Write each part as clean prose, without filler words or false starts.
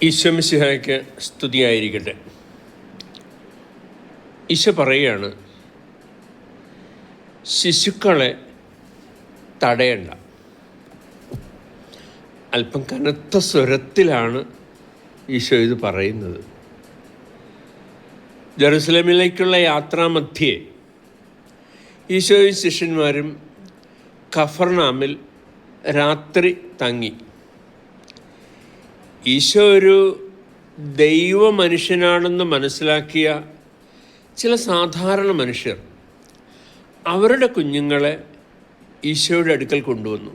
ഈശോ മിശിഹായ്ക്ക് സ്തുതിയായിരിക്കട്ടെ. ഈശോ പറയുകയാണ്, ശിശുക്കളെ തടയണ്ട. അല്പം കനത്ത സ്വരത്തിലാണ് ഈശോ ഇത് പറയുന്നത്. ജെറുസലേമിലേക്കുള്ള യാത്രാമധ്യേ ഈശോയും ശിഷ്യന്മാരും കഫർനാമിൽ രാത്രി തങ്ങി. ഈശോ ഒരു ദൈവ മനുഷ്യനാണെന്ന് മനസ്സിലാക്കിയ ചില സാധാരണ മനുഷ്യർ അവരുടെ കുഞ്ഞുങ്ങളെ ഈശോയുടെ അടുക്കൽ കൊണ്ടുവന്നു.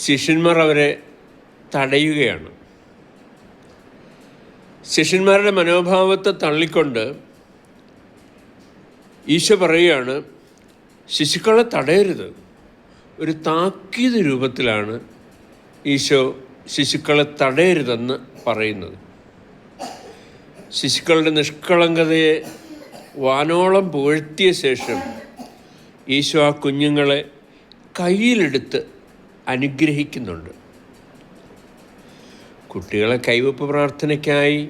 ശിഷ്യന്മാർ അവരെ തടയുകയാണ്. ശിഷ്യന്മാരുടെ മനോഭാവത്തെ തള്ളിക്കൊണ്ട് ഈശോ പറയുകയാണ്, ശിശുക്കളെ തടയരുത്. ഒരു താക്കീത് രൂപത്തിലാണ് ഈശോ ശിശുക്കളെ തടയരുതെന്ന് പറയുന്നത്. ശിശുക്കളുടെ നിഷ്കളങ്കതയെ വാനോളം പുകഴ്ത്തിയ ശേഷം ഈശോ ആ കുഞ്ഞുങ്ങളെ കയ്യിലെടുത്ത് അനുഗ്രഹിക്കുന്നുണ്ട്. കുട്ടികളെ കൈവപ്പ് പ്രാർത്ഥനയ്ക്കായി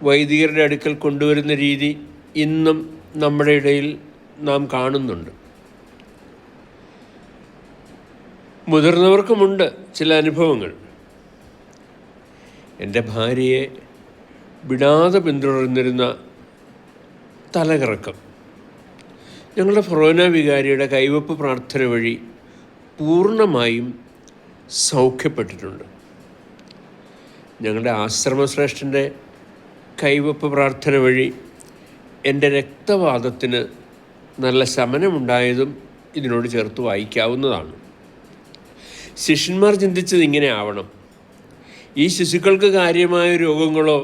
വൈദികരുടെ അടുക്കൽ കൊണ്ടുവരുന്ന രീതി ഇന്നും നമ്മുടെ ഇടയിൽ നാം കാണുന്നുണ്ട്. മുതിർന്നവർക്കുമുണ്ട് ചില അനുഭവങ്ങൾ. എൻ്റെ ഭാര്യയെ വിടാതെ പിന്തുടർന്നിരുന്ന തലകറക്കം ഞങ്ങളുടെ ഫൊറോന വികാരിയുടെ കൈവപ്പ് പ്രാർത്ഥന വഴി പൂർണ്ണമായും സൗഖ്യപ്പെട്ടിട്ടുണ്ട്. ഞങ്ങളുടെ ആശ്രമശ്രേഷ്ഠൻ്റെ കൈവപ്പ് പ്രാർത്ഥന വഴി എൻ്റെ രക്തവാതത്തിന് നല്ല ശമനമുണ്ടായതും ഇതിനോട് ചേർത്ത് വായിക്കാവുന്നതാണ്. ശിഷ്യന്മാർ ചിന്തിച്ചത് ഇങ്ങനെ ആവണം: ഈ ശിശുക്കൾക്ക് കാര്യമായ രോഗങ്ങളോ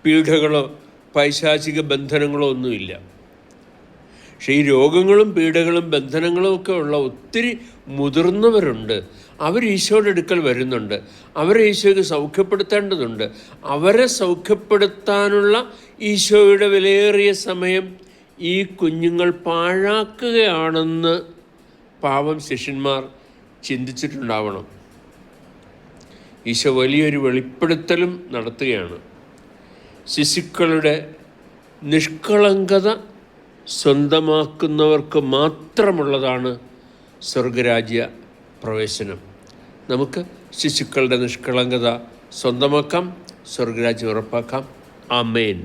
പീഡകളോ പൈശാചിക ബന്ധനങ്ങളോ ഒന്നുമില്ല. പക്ഷേ ഈ രോഗങ്ങളും പീഡകളും ബന്ധനങ്ങളും ഒക്കെ ഉള്ള ഒത്തിരി മുതിർന്നവരുണ്ട്. അവർ ഈശോയുടെ അടുക്കൽ വരുന്നുണ്ട്. അവരെ ഈശോയ്ക്ക് സൗഖ്യപ്പെടുത്തേണ്ടതുണ്ട്. അവരെ സൗഖ്യപ്പെടുത്താനുള്ള ഈശോയുടെ വിലയേറിയ സമയം ഈ കുഞ്ഞുങ്ങൾ പാഴാക്കുകയാണെന്ന് പാവം ശിഷ്യന്മാർ ചിന്തിച്ചിട്ടുണ്ടാവണം. ഈശോ വലിയൊരു വെളിപ്പെടുത്തലും നടത്തുകയാണ്. ശിശുക്കളുടെ നിഷ്കളങ്കത സ്വന്തമാക്കുന്നവർക്ക് മാത്രമുള്ളതാണ് സ്വർഗരാജ്യ പ്രവേശനം. നമുക്ക് ശിശുക്കളുടെ നിഷ്കളങ്കത സ്വന്തമാക്കാം, സ്വർഗരാജ്യം ഉറപ്പാക്കാം. ആമേൻ.